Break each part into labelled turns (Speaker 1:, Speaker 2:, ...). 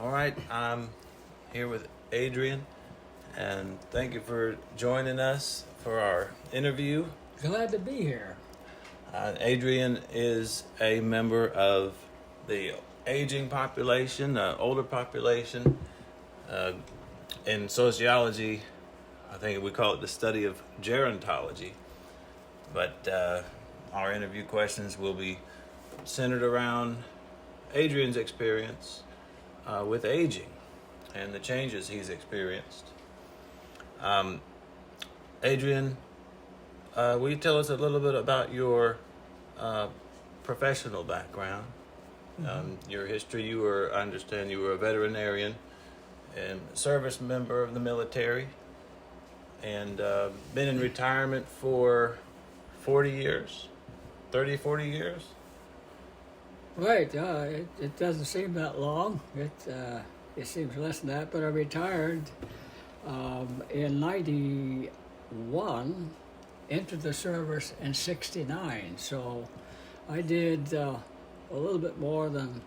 Speaker 1: All right, I'm here with Adrian, and thank you for joining us for our interview.
Speaker 2: Glad to be here.
Speaker 1: Adrian is a member of the aging population, older population. In sociology, I think we call it the study of gerontology. But our interview questions will be centered around Adrian's experience with aging and the changes he's experienced. Adrian, will you tell us a little bit about your professional background, your history? I understand you were a veterinarian and service member of the military, and been in retirement for 40 years, 30, 40 years?
Speaker 2: Right, it doesn't seem that long. It seems less than that, but I retired in 91, entered the service in 69. So I did a little bit more than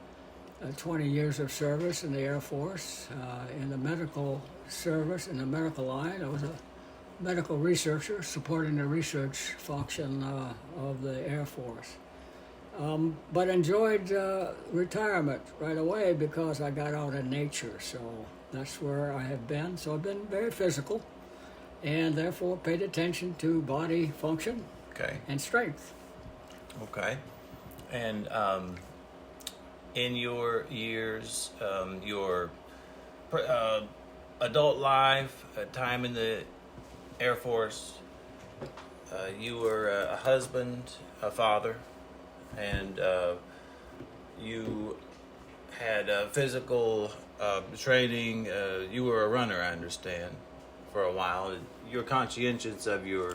Speaker 2: 20 years of service in the Air Force, in the medical service, in the medical line. I was a medical researcher supporting the research function of the Air Force. But enjoyed retirement right away because I got out in nature. So that's where I have been. So I've been very physical and therefore paid attention to body function and strength.
Speaker 1: Okay. And in your years, your adult life, time in the Air Force, you were a husband, a father, and you had physical training. You were a runner, I understand, for a while. You're conscientious of your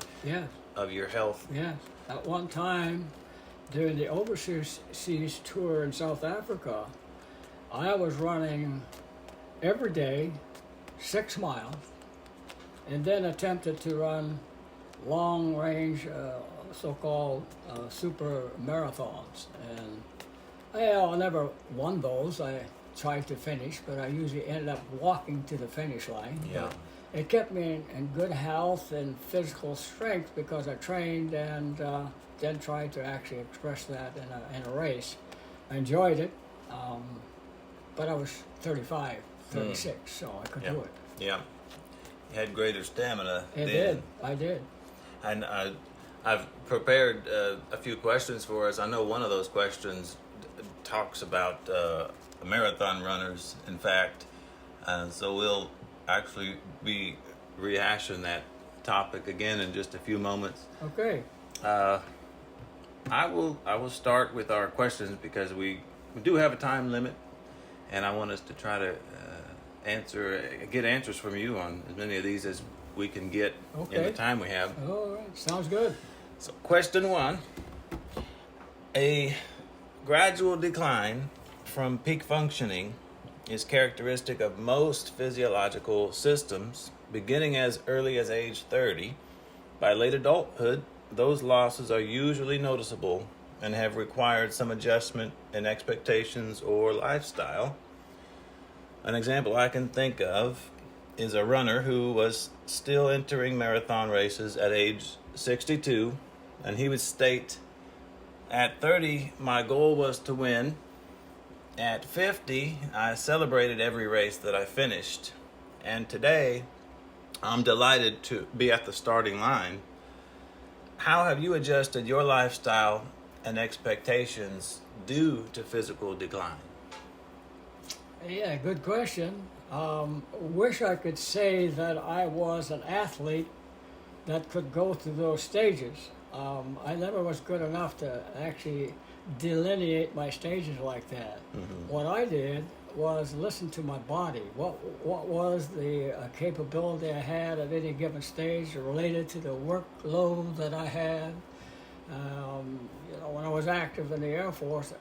Speaker 1: health.
Speaker 2: Yes. At one time, during the overseas tour in South Africa, I was running every day 6 miles, and then attempted to run long range, so-called super marathons. And I never won those. I tried to finish, but I usually ended up walking to the finish line.
Speaker 1: Yeah.
Speaker 2: But it kept me in good health and physical strength because I trained and then tried to actually express that in a race. I enjoyed it, but I was 35, 36, so I could do it.
Speaker 1: Yeah. You had greater stamina
Speaker 2: I did.
Speaker 1: And I've prepared a few questions for us. I know one of those questions talks about marathon runners, in fact. So we'll actually be rehashing that topic again in just a few moments.
Speaker 2: Okay.
Speaker 1: I will start with our questions because we do have a time limit, and I want us to try to get answers from you on as many of these as we can get in the time we have.
Speaker 2: All right, sounds good.
Speaker 1: So, question 1: a gradual decline from peak functioning is characteristic of most physiological systems, beginning as early as age 30. By late adulthood, those losses are usually noticeable and have required some adjustment in expectations or lifestyle. An example I can think of is a runner who was still entering marathon races at age 62, and he would state, "At 30, my goal was to win. At 50, I celebrated every race that I finished. And today, I'm delighted to be at the starting line." How have you adjusted your lifestyle and expectations due to physical decline?
Speaker 2: Yeah, good question. Wish I could say that I was an athlete that could go through those stages. I never was good enough to actually delineate my stages like that. Mm-hmm. What I did was listen to my body. What was the capability I had at any given stage related to the workload that I had. When I was active in the Air Force,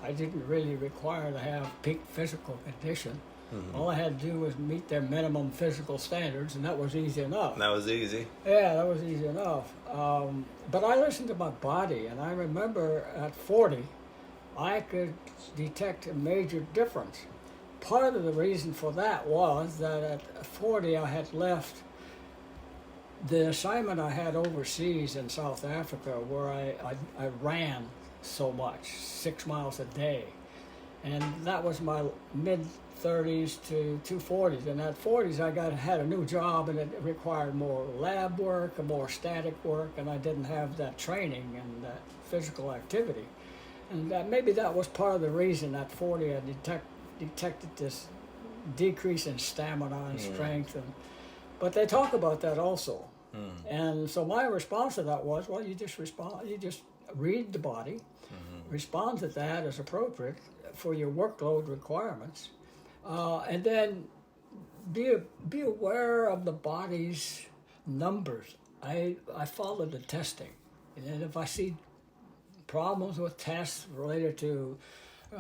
Speaker 2: I didn't really require to have peak physical condition. Mm-hmm. All I had to do was meet their minimum physical standards, and that was easy enough.
Speaker 1: That was easy?
Speaker 2: Yeah, that was easy enough. But I listened to my body, and I remember at 40, I could detect a major difference. part of the reason for that was that at 40 I had left the assignment I had overseas in South Africa, where I ran so much, 6 miles a day. And that was my mid-30s to 240s. And at 40s, had a new job, and it required more lab work and more static work, and I didn't have that training and that physical activity. And maybe that was part of the reason at 40 I detected this decrease in stamina and strength. But they talk about that also. And so my response to that was, well, you just read the body, respond to that as appropriate for your workload requirements, and then be aware of the body's numbers. I follow the testing, and if I see problems with tests related to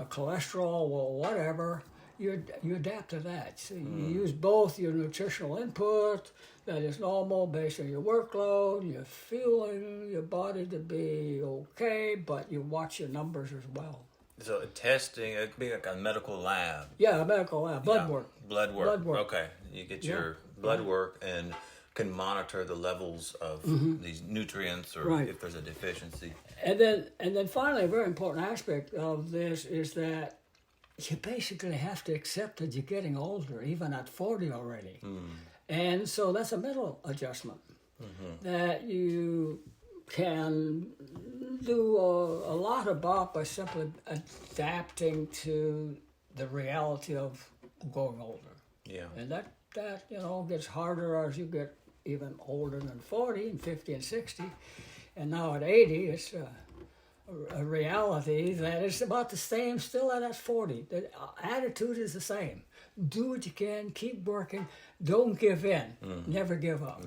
Speaker 2: cholesterol or whatever, you adapt to that. So you use both your nutritional input that is normal based on your workload, you're feeling your body to be okay, but you watch your numbers as well.
Speaker 1: So testing, it'd be like a medical lab.
Speaker 2: Yeah, a medical lab, blood work.
Speaker 1: Blood work. Okay, you get your blood work and can monitor the levels of these nutrients or if there's a deficiency.
Speaker 2: And then finally, a very important aspect of this is that you basically have to accept that you're getting older, even at 40 already. And so that's a mental adjustment that you can do a lot about by simply adapting to the reality of growing older. Yeah. And that gets harder as you get even older than 40 and 50 and 60. And now at 80, it's a reality that is about the same still at 40. The attitude is the same. Do what you can, keep working, don't give in, never give up.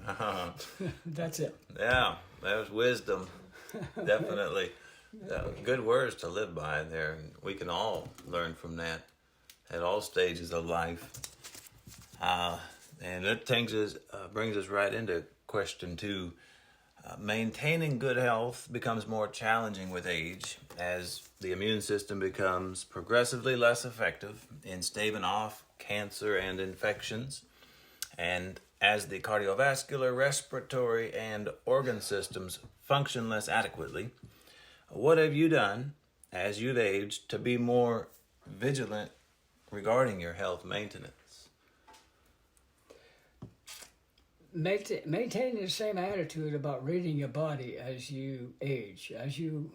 Speaker 2: That's it.
Speaker 1: Yeah, that was wisdom, definitely. Good words to live by there. We can all learn from that at all stages of life. And that brings us right into question 2. Maintaining good health becomes more challenging with age as the immune system becomes progressively less effective in staving off cancer and infections, and as the cardiovascular, respiratory, and organ systems function less adequately. What have you done as you've aged to be more vigilant regarding your health maintenance?
Speaker 2: Maintaining the same attitude about reading your body as you age, as you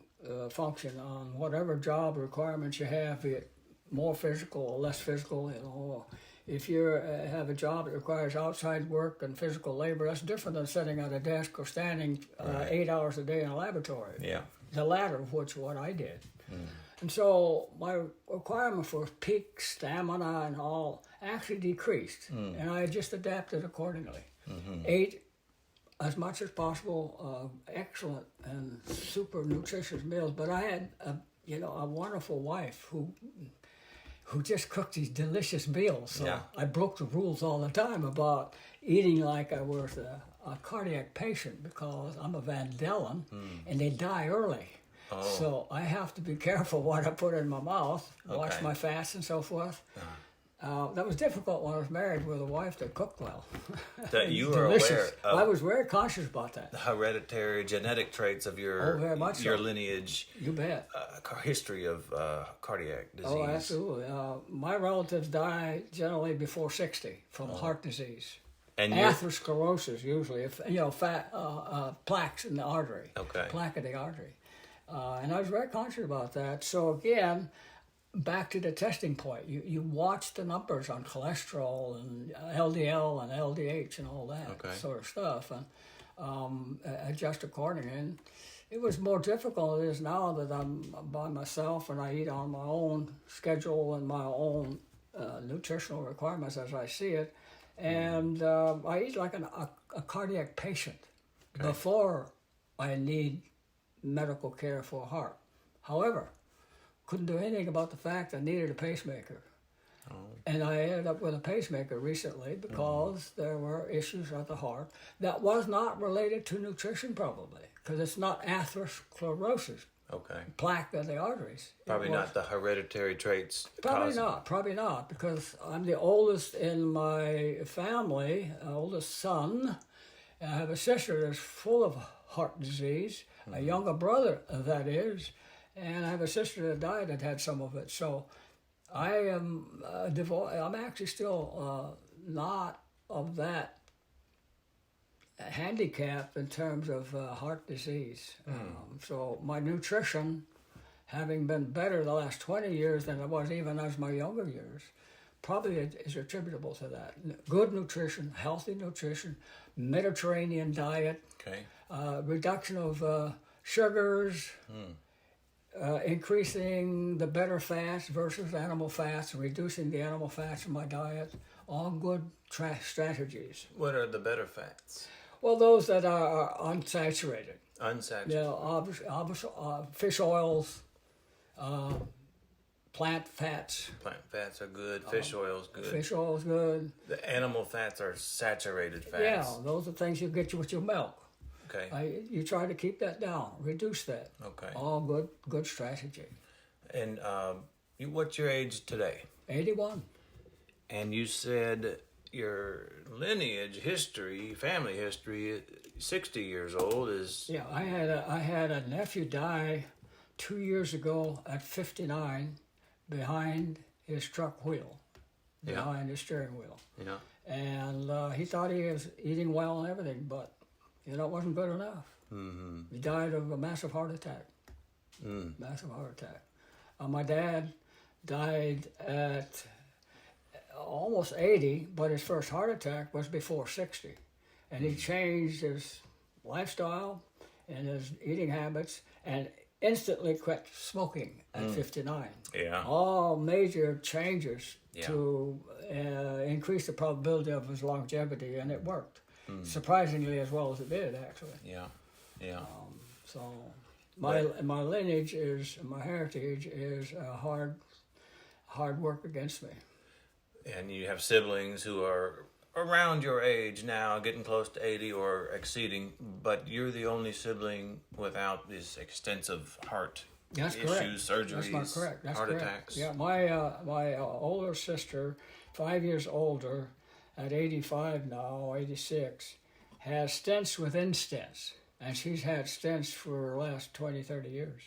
Speaker 2: function on whatever job requirements you have, be it more physical or less physical. If you have a job that requires outside work and physical labor, that's different than sitting at a desk or standing 8 hours a day in a laboratory. Yeah. The latter of which what I did. And so my requirement for peak stamina and all actually decreased, and I just adapted accordingly. Ate as much as possible excellent and super nutritious meals, but I had a wonderful wife who just cooked these delicious meals. So I broke the rules all the time about eating like I was a cardiac patient, because I'm a Van Dellen and they die early. So I have to be careful what I put in my mouth, watch my fast and so forth. That was difficult when I was married with a wife that cooked well.
Speaker 1: That you were aware of.
Speaker 2: I was very conscious about that.
Speaker 1: The hereditary genetic traits of your lineage.
Speaker 2: You bet.
Speaker 1: History of cardiac disease.
Speaker 2: Oh, absolutely. My relatives die generally before 60 from heart disease. And atherosclerosis usually, fat plaques in the artery. Plaque in the artery. And I was very conscious about that. So again, back to the testing point, you watch the numbers on cholesterol and LDL and LDH and all that sort of stuff, and adjust accordingly. And it was more difficult than it is now that I'm by myself and I eat on my own schedule and my own nutritional requirements as I see it. And I eat like a cardiac patient before I need medical care for a heart. However, couldn't do anything about the fact I needed a pacemaker. And I ended up with a pacemaker recently because there were issues at the heart that was not related to nutrition probably, because it's not atherosclerosis.
Speaker 1: Okay.
Speaker 2: plaque in the arteries.
Speaker 1: Probably not the hereditary traits.
Speaker 2: Probably not, because I'm the oldest in my family, oldest son. And I have a sister that's full of heart disease, a younger brother, that is, and I have a sister that died that had some of it. So I am I'm actually still not of that handicap in terms of heart disease. So my nutrition, having been better the last 20 years than it was even as my younger years, probably is attributable to that. Good nutrition, healthy nutrition, Mediterranean diet,
Speaker 1: Okay.
Speaker 2: Reduction of sugars, increasing the better fats versus animal fats, reducing the animal fats in my diet, all good strategies.
Speaker 1: What are the better fats?
Speaker 2: Well, those that are unsaturated.
Speaker 1: Unsaturated.
Speaker 2: Fish oils, plant fats.
Speaker 1: Plant fats are good. Fish oil's good.
Speaker 2: Fish oil's good.
Speaker 1: The animal fats are saturated fats.
Speaker 2: Yeah, those are things you get with your milk.
Speaker 1: Okay.
Speaker 2: You try to keep that down, reduce that.
Speaker 1: Okay.
Speaker 2: All good strategy.
Speaker 1: And what's your age today?
Speaker 2: 81.
Speaker 1: And you said your lineage history, family history, 60 years old is...
Speaker 2: Yeah, I had a nephew die 2 years ago at 59 behind his truck wheel, behind his steering wheel.
Speaker 1: Yeah.
Speaker 2: And he thought he was eating well and everything, but it wasn't good enough.
Speaker 1: Mm-hmm.
Speaker 2: He died of a massive heart attack. Massive heart attack. My dad died at almost 80, but his first heart attack was before 60. And he changed his lifestyle and his eating habits and instantly quit smoking at 59.
Speaker 1: Yeah.
Speaker 2: All major changes to increase the probability of his longevity, and it worked. Surprisingly as well as it did, actually.
Speaker 1: Yeah. Yeah.
Speaker 2: So my lineage my heritage is hard work against me.
Speaker 1: And you have siblings who are around your age now, getting close to 80 or exceeding, but you're the only sibling without this extensive heart issues, surgeries, heart attacks.
Speaker 2: Yeah, my older sister, 5 years older, at 85 now, 86, has stents within stents, and she's had stents for the last 20, 30 years.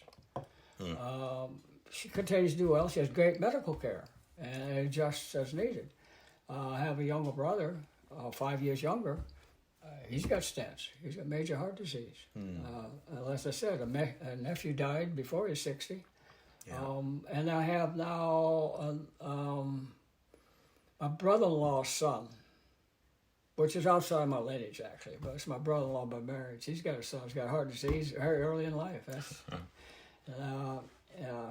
Speaker 2: She continues to do well. She has great medical care, and adjusts as needed. I have a younger brother, 5 years younger. He's got stents. He's got major heart disease. As I said, a nephew died before he was 60.
Speaker 1: Yeah.
Speaker 2: And I have now a brother-in-law's son, which is outside my lineage, actually, but it's my brother-in-law by marriage. He's got a son who's got heart disease very early in life.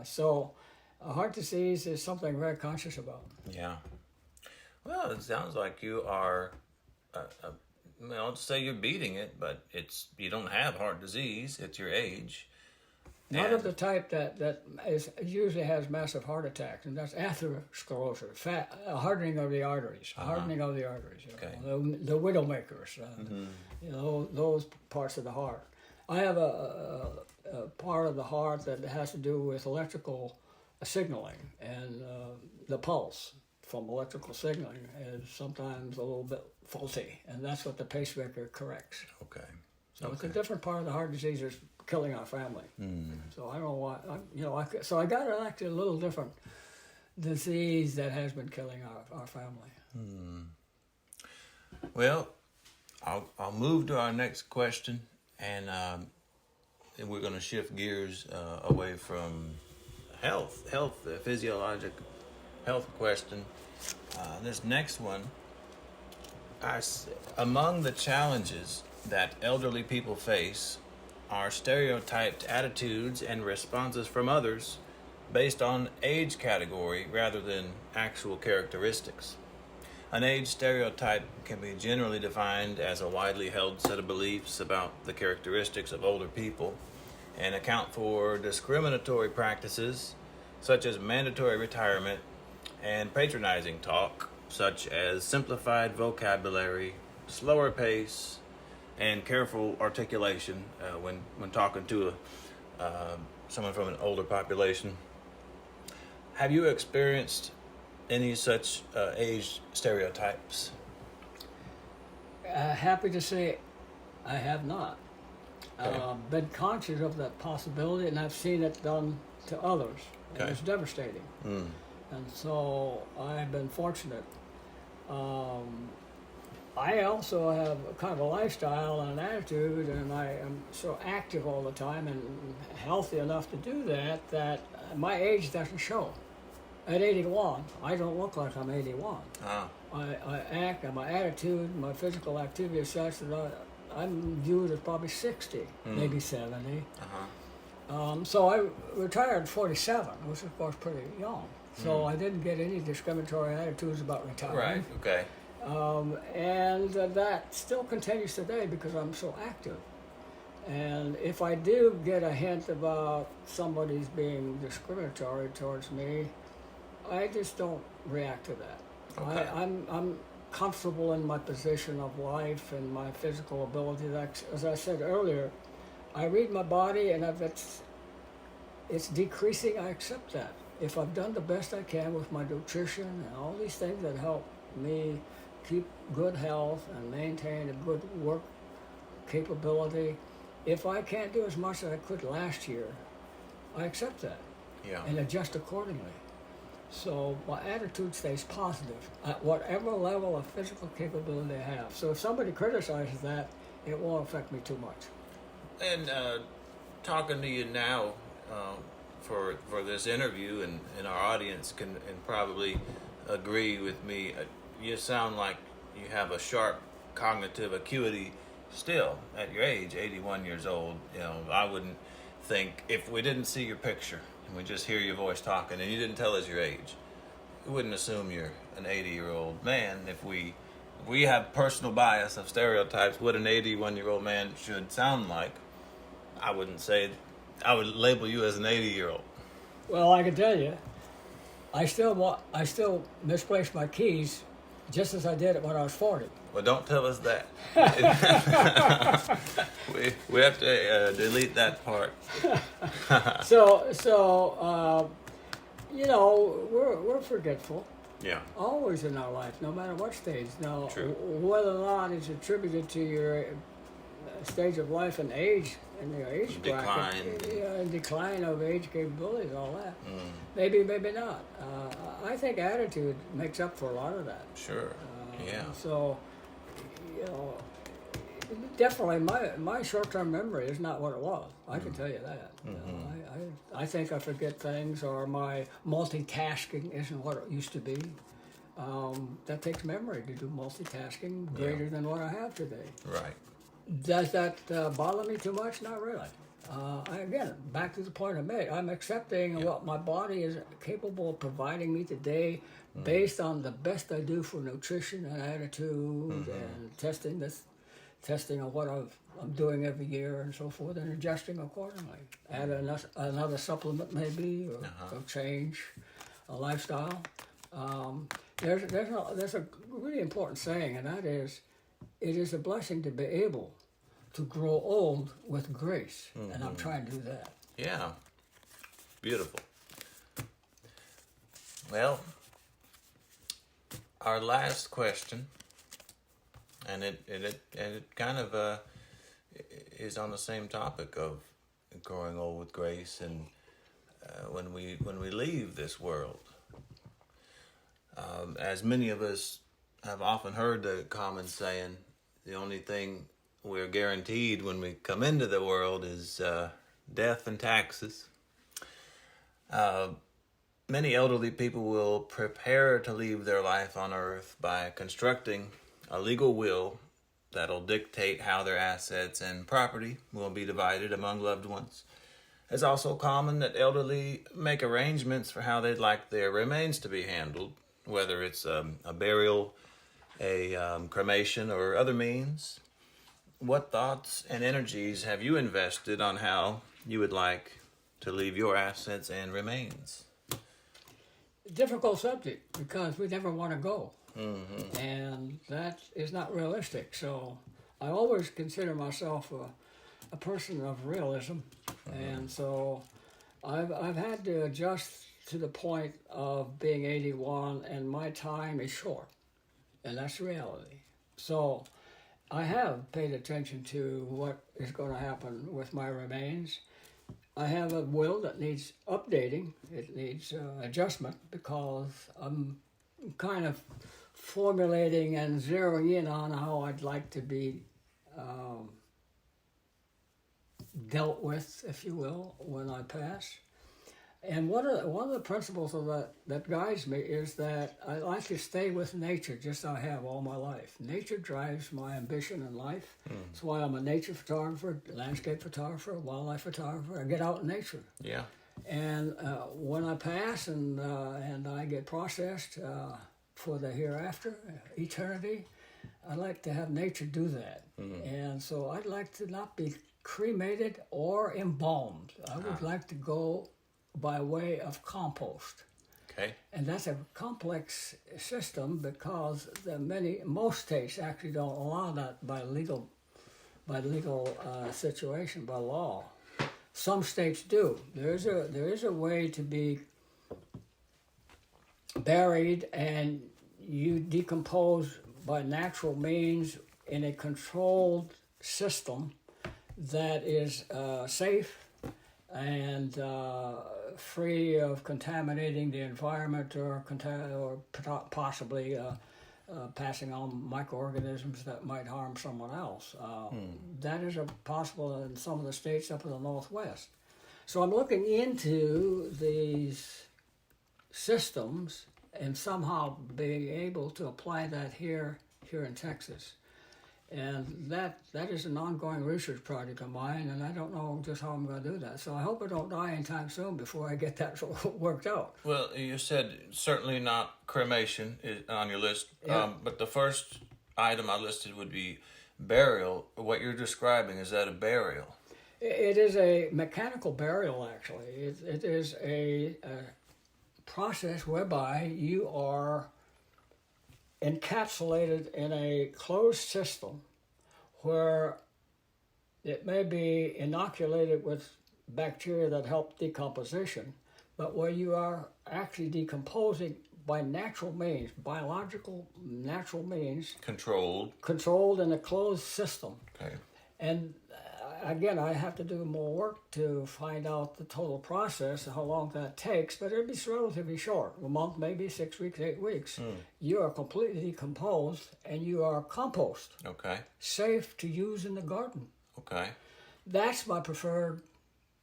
Speaker 2: So heart disease is something I'm very conscious about.
Speaker 1: Yeah. Well, it sounds like you are, I'll say you're beating it, but you don't have heart disease at your age.
Speaker 2: Not of the type that usually has massive heart attacks, and that's atherosclerosis, hardening of the arteries, hardening of the arteries.
Speaker 1: Okay.
Speaker 2: The widowmakers, those parts of the heart. I have a part of the heart that has to do with electrical signaling, and the pulse from electrical signaling is sometimes a little bit faulty, and that's what the pacemaker corrects.
Speaker 1: Okay.
Speaker 2: So it's a different part of the heart disease that's killing our family. So I don't know why. So I got actually a little different disease that has been killing our family.
Speaker 1: Well, I'll move to our next question, and we're going to shift gears away from health, the physiologic health question. This next one, among the challenges that elderly people face are stereotyped attitudes and responses from others based on age category rather than actual characteristics. An age stereotype can be generally defined as a widely held set of beliefs about the characteristics of older people and account for discriminatory practices such as mandatory retirement and patronizing talk, such as simplified vocabulary, slower pace, and careful articulation when talking to someone from an older population. Have you experienced any such age stereotypes?
Speaker 2: Happy to say I have not.
Speaker 1: Okay.
Speaker 2: Been conscious of that possibility, and I've seen it done to others. And
Speaker 1: Okay.
Speaker 2: it's devastating.
Speaker 1: Mm.
Speaker 2: And so I've been fortunate. I also have kind of a lifestyle and an attitude, and I am so active all the time and healthy enough to do that my age doesn't show. At 81, I don't look like I'm 81.
Speaker 1: Ah.
Speaker 2: I act, and my attitude, my physical activity is such that I'm viewed as probably 60, maybe 70.
Speaker 1: Uh-huh.
Speaker 2: So I retired at 47, which is, of course, pretty young. So I didn't get any discriminatory attitudes about retiring.
Speaker 1: Right. Okay.
Speaker 2: And that still continues today because I'm so active. And if I do get a hint about somebody's being discriminatory towards me, I just don't react to that.
Speaker 1: Okay.
Speaker 2: I'm comfortable in my position of life and my physical ability. That, as I said earlier, I read my body, and if it's decreasing, I accept that. If I've done the best I can with my nutrition and all these things that help me keep good health and maintain a good work capability, if I can't do as much as I could last year, I accept that
Speaker 1: Yeah.
Speaker 2: and adjust accordingly. So my attitude stays positive at whatever level of physical capability I have. So if somebody criticizes that, it won't affect me too much.
Speaker 1: And talking to you now for this interview, and our audience can and probably agree with me, you sound like you have a sharp cognitive acuity still at your age, 81 years old. I wouldn't think, if we didn't see your picture and we just hear your voice talking and you didn't tell us your age, we wouldn't assume you're an 80-year-old man. If we have personal bias of stereotypes, what an 81-year-old man should sound like, I wouldn't say, I would label you as an 80-year-old.
Speaker 2: Well, I can tell you, I still misplaced my keys just as I did it when I was 40.
Speaker 1: Well, don't tell us that. we have to delete that part.
Speaker 2: We're forgetful.
Speaker 1: Yeah.
Speaker 2: Always in our life, no matter what stage. Now,
Speaker 1: True.
Speaker 2: whether or not it's attributed to your stage of life and age, and your age bracket, decline of age capabilities, all that. Maybe not. I think attitude makes up for a lot of that.
Speaker 1: Sure. Yeah.
Speaker 2: So, definitely my short-term memory is not what it was. I can tell you that. I think I forget things, or my multitasking isn't what it used to be. That takes memory to do multitasking greater than what I have today.
Speaker 1: Right.
Speaker 2: Does that bother me too much? Not really. Again, back to the point I made, I'm accepting what my body is capable of providing me today based on the best I do for nutrition and attitude and testing of what I'm doing every year and so forth, and adjusting accordingly. Add another supplement maybe, or change a lifestyle. There's a really important saying, and that is, it is a blessing to be able to grow old with grace, and I'm trying to do that.
Speaker 1: Yeah. Beautiful. Well, our last question, and it kind of is on the same topic of growing old with grace, and when we leave this world, as many of us have often heard the common saying, the only thing we're guaranteed when we come into the world is death and taxes. Many elderly people will prepare to leave their life on earth by constructing a legal will that'll dictate how their assets and property will be divided among loved ones. It's also common that elderly make arrangements for how they'd like their remains to be handled, whether it's a burial, a cremation, or other means. What thoughts and energies have you invested on how you would like to leave your assets and remains?
Speaker 2: Difficult subject, because we never want to go. And that is not realistic. So I always consider myself a person of realism. And so I've had to adjust to the point of being 81, and my time is short, and that's reality. So I have paid attention to what is going to happen with my remains. I have a will that needs updating. It needs adjustment because I'm kind of formulating and zeroing in on how I'd like to be dealt with, if you will, when I pass. And one of the principles of that guides me is that I like to stay with nature just as I have all my life. Nature drives my ambition in life. That's why I'm a nature photographer, landscape photographer, wildlife photographer. I get out in nature.
Speaker 1: Yeah.
Speaker 2: And when I pass and I get processed for the hereafter, eternity, I like to have nature do that. And so I'd like to not be cremated or embalmed. I would like to go by way of compost.
Speaker 1: Okay.
Speaker 2: And that's a complex system because most states actually don't allow that by legal situation, by law. Some states do. There is a way to be buried and you decompose by natural means in a controlled system that is safe and free of contaminating the environment or possibly passing on microorganisms that might harm someone else. That is possible in some of the states up in the Northwest. So I'm looking into these systems and somehow being able to apply that here in Texas. And that is an ongoing research project of mine, and I don't know just how I'm going to do that. So I hope I don't die anytime soon before I get that worked out.
Speaker 1: Well, you said certainly not cremation on your list,
Speaker 2: Yeah.
Speaker 1: but the first item I listed would be burial. What you're describing, is that a burial?
Speaker 2: It is a mechanical burial, actually. It is a process whereby you are encapsulated in a closed system where it may be inoculated with bacteria that help decomposition, but where you are actually decomposing by natural means, biological natural means, controlled in a closed system.
Speaker 1: Okay.
Speaker 2: And again, I have to do more work to find out the total process, how long that takes, but it'll be relatively short. A month, maybe 6 weeks, 8 weeks. You are completely decomposed and you are compost.
Speaker 1: Okay.
Speaker 2: Safe to use in the garden.
Speaker 1: Okay.
Speaker 2: That's my preferred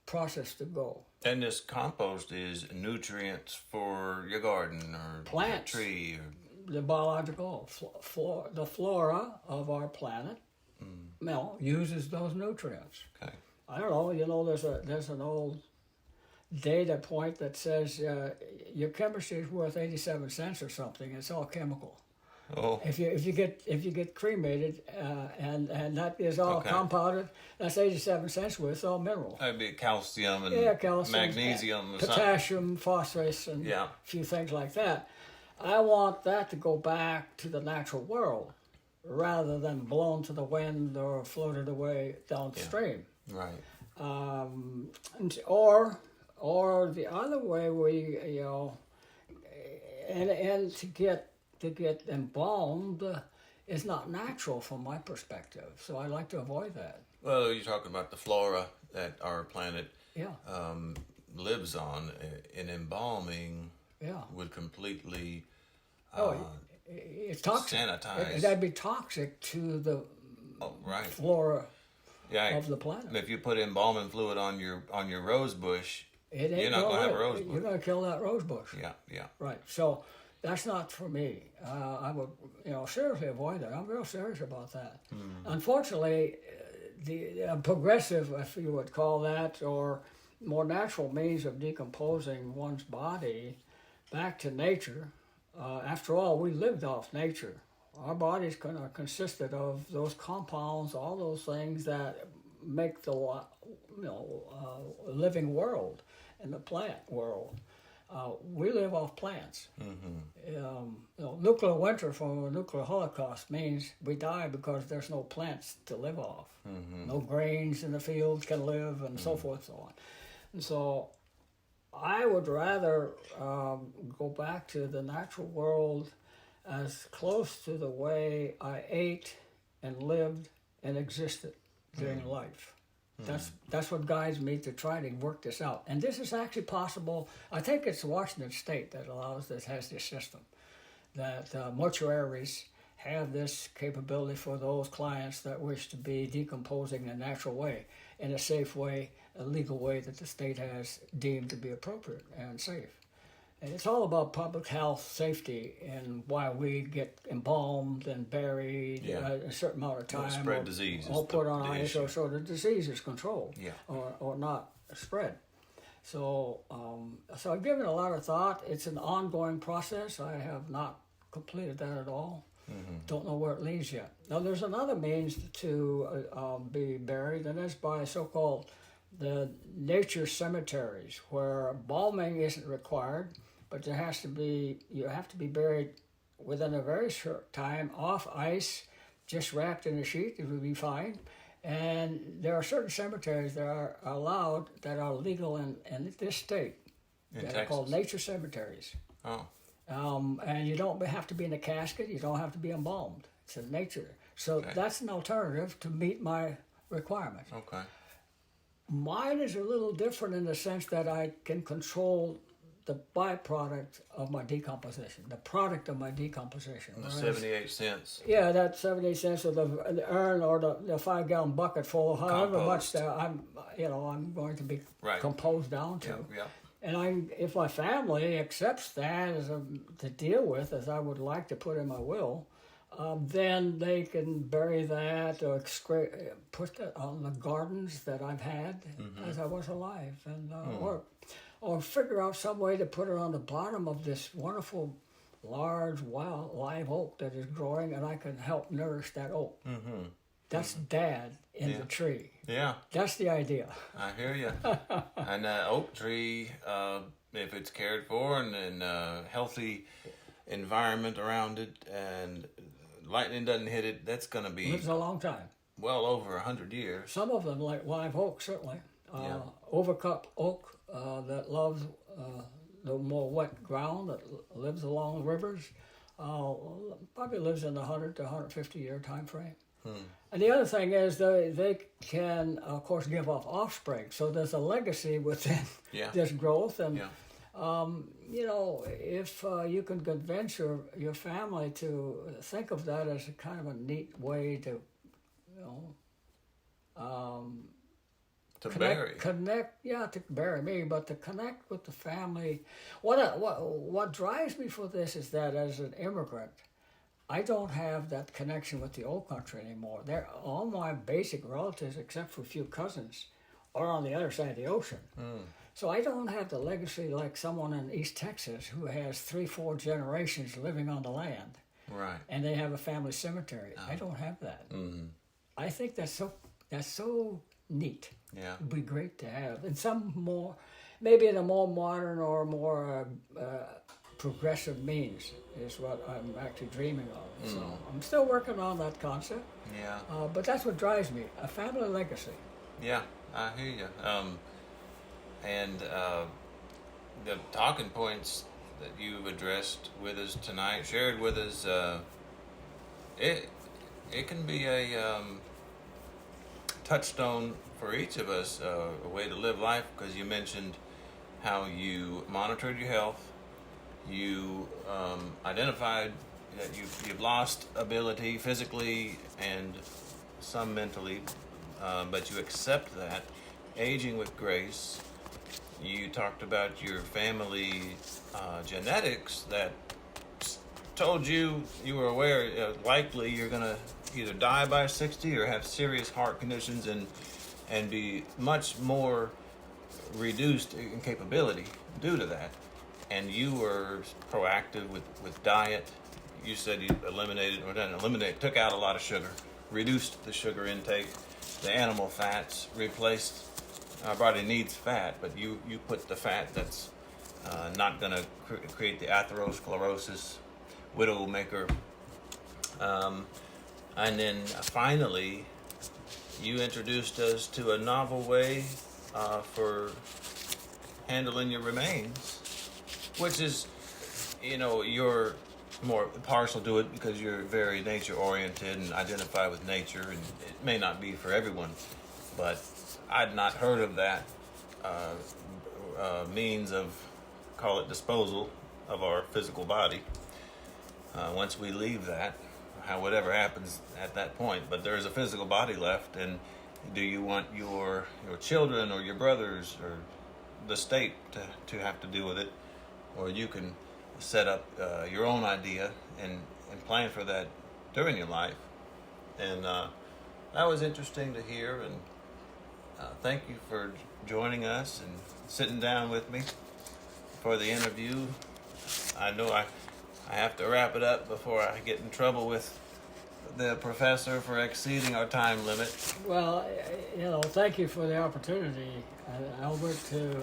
Speaker 2: process to go.
Speaker 1: And this compost is nutrients for your garden or
Speaker 2: Plants.
Speaker 1: your tree. Or...
Speaker 2: The biological, the flora of our planet uses those nutrients.
Speaker 1: Okay.
Speaker 2: I don't know. There's an old data point that says your chemistry is worth 87 cents or something. It's all chemical.
Speaker 1: Oh.
Speaker 2: If you get cremated and that is all
Speaker 1: Okay.
Speaker 2: compounded, that's 87 cents worth. It's all mineral.
Speaker 1: That'd be calcium and
Speaker 2: calcium,
Speaker 1: magnesium, or
Speaker 2: potassium, phosphorus, and a few things like that. I want that to go back to the natural world, rather than blown to the wind or floated away downstream.
Speaker 1: Yeah. Right.
Speaker 2: Or the other way, and to get embalmed is not natural from my perspective. So I like to avoid that.
Speaker 1: Well, you're talking about the flora that our planet
Speaker 2: Yeah.
Speaker 1: lives on. An embalming would completely
Speaker 2: it's toxic.
Speaker 1: sanitize.
Speaker 2: That'd be toxic to the flora of the planet.
Speaker 1: If you put embalming fluid on your rose bush, you're not
Speaker 2: going
Speaker 1: to have a rose bush.
Speaker 2: You're going to kill that rose bush.
Speaker 1: Yeah.
Speaker 2: Right. So that's not for me. I would, seriously avoid that. I'm real serious about that. Unfortunately, the progressive, if you would call that, or more natural means of decomposing one's body back to nature. After all, we lived off nature. Our bodies consisted of those compounds, all those things that make the living world and the plant world. We live off plants. Nuclear winter from a nuclear holocaust means we die because there's no plants to live off. No grains in the fields can live, and so forth, so on. And so I would rather go back to the natural world as close to the way I ate and lived and existed during life. That's what guides me to try to work this out. And this is actually possible. I think it's Washington State that has this system, that mortuaries have this capability for those clients that wish to be decomposing in a natural way, in a safe way, a legal way that the state has deemed to be appropriate and safe. And it's all about public health, safety, and why we get embalmed and buried a certain amount of time.
Speaker 1: Spread disease.
Speaker 2: Or put on ice, or so the disease is controlled,
Speaker 1: Yeah.
Speaker 2: or not spread. So, so I've given it a lot of thought. It's an ongoing process. I have not completed that at all. Don't know where it leads yet. Now, there's another means to be buried, and that's by so-called the nature cemeteries, where embalming isn't required, but you have to be buried within a very short time, off ice, just wrapped in a sheet. It would be fine. And there are certain cemeteries that are allowed, that are legal in this state, that are called nature cemeteries.
Speaker 1: Oh.
Speaker 2: And you don't have to be in a casket. You don't have to be embalmed. It's in nature. So that's an alternative to meet my requirements.
Speaker 1: Okay.
Speaker 2: Mine is a little different in the sense that I can control the byproduct of my decomposition, the product of my decomposition.
Speaker 1: The 78 cents.
Speaker 2: Yeah, that 78 cents of the urn or the 5-gallon bucket full, however much that I'm going to be composed down to.
Speaker 1: Yeah.
Speaker 2: And if my family accepts that to deal with, as I would like to put in my will, then they can bury that or put that on the gardens that I've had as I was alive, and or figure out some way to put it on the bottom of this wonderful, large, wild live oak that is growing, and I can help nourish that oak. That's Dad in the tree.
Speaker 1: Yeah.
Speaker 2: That's the idea.
Speaker 1: I hear you. And that oak tree, if it's cared for and a healthy environment around it, and lightning doesn't hit it, that's going to be...
Speaker 2: Lives a long time.
Speaker 1: Well over 100 years.
Speaker 2: Some of them, like live oak, certainly. Overcut oak that loves the more wet ground, that lives along rivers, probably lives in the 100 to 150 year time frame. And the other thing is they can, of course, give off offspring. So there's a legacy within this growth. And, if you can convince your family to think of that as a kind of a neat way to,
Speaker 1: to bury
Speaker 2: me, but to connect with the family. What drives me for this is that as an immigrant, I don't have that connection with the old country anymore. All my basic relatives, except for a few cousins, are on the other side of the ocean. So I don't have the legacy like someone in East Texas who has 3-4 generations living on the land.
Speaker 1: Right.
Speaker 2: And they have a family cemetery. I don't have that. I think that's so neat.
Speaker 1: Yeah.
Speaker 2: It'd be great to have. And some more, maybe in a more modern or more progressive means is what I'm actually dreaming of. So I'm still working on that concept.
Speaker 1: Yeah.
Speaker 2: But that's what drives me, a family legacy.
Speaker 1: Yeah, I hear you. And the talking points that you've addressed with us tonight, shared with us, it can be a touchstone for each of us, a way to live life, because you mentioned how you monitored your health, you identified that you've lost ability physically and some mentally, but you accept that, aging with grace. You talked about your family genetics that told you were aware likely you're going to either die by 60 or have serious heart conditions and be much more reduced in capability due to that. And you were proactive with diet. You said you took out a lot of sugar, reduced the sugar intake, the animal fats, replaced. Our body needs fat, but you put the fat that's not going to create the atherosclerosis, widowmaker. And then finally, you introduced us to a novel way for handling your remains, which is, you're more partial to it because you're very nature oriented and identify with nature, and it may not be for everyone, but I'd not heard of that means of, call it disposal of our physical body. Once we leave that, whatever happens at that point, but there is a physical body left, and do you want your children or your brothers or the state to have to deal with it, or you can set up your own idea and plan for that during your life. And that was interesting to hear, and thank you for joining us and sitting down with me for the interview. I know I have to wrap it up before I get in trouble with the professor for exceeding our time limit.
Speaker 2: Well, thank you for the opportunity, Albert, to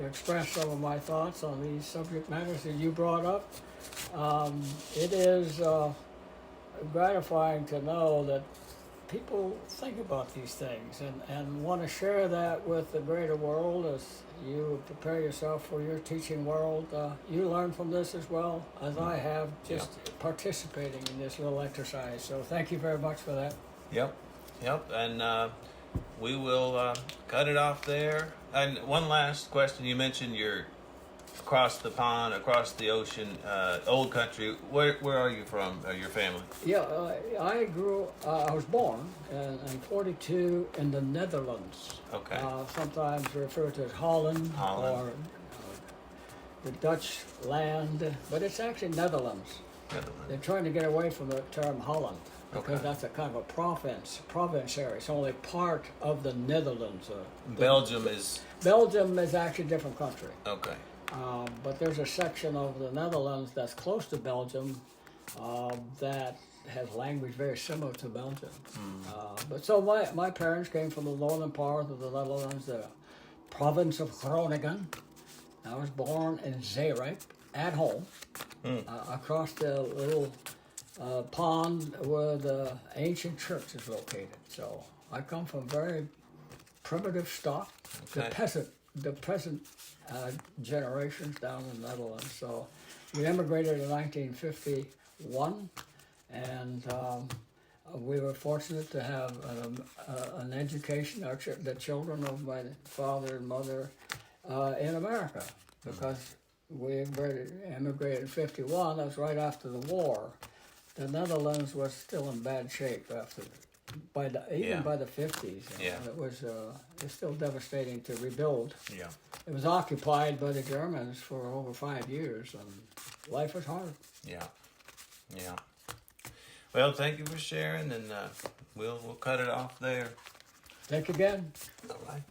Speaker 2: express some of my thoughts on these subject matters that you brought up. It is gratifying to know that people think about these things and want to share that with the greater world as you prepare yourself for your teaching world. You learn from this as well as I have, just participating in this little exercise. So thank you very much for that.
Speaker 1: Yep. And we will cut it off there. And one last question. You mentioned you're across the pond, across the ocean, old country. Where are you from, your family?
Speaker 2: Yeah, I was born in 42 in the Netherlands.
Speaker 1: Okay.
Speaker 2: Sometimes referred to as Holland. Or the Dutch land, but it's actually Netherlands. They're trying to get away from the term Holland because that's a kind of a province area. It's only part of the Netherlands.
Speaker 1: Belgium is
Speaker 2: actually a different country.
Speaker 1: Okay.
Speaker 2: But there's a section of the Netherlands that's close to Belgium that has language very similar to Belgium. But so my parents came from the northern part of the Netherlands, the province of Groningen. I was born in Zeerijp at home, across the little pond where the ancient church is located. So I come from very primitive stock.
Speaker 1: Okay.
Speaker 2: The present generations down in the Netherlands. So we immigrated in 1951, and we were fortunate to have an education, the children of my father and mother, in America, because we immigrated in 51. That was right after the war. The Netherlands was still in bad shape by the 50s. It was it's still devastating to rebuild.
Speaker 1: Yeah.
Speaker 2: It was occupied by the Germans for over 5 years, and life was hard.
Speaker 1: Yeah. Well, thank you for sharing, and we'll cut it off there.
Speaker 2: Thank you again.
Speaker 1: All right.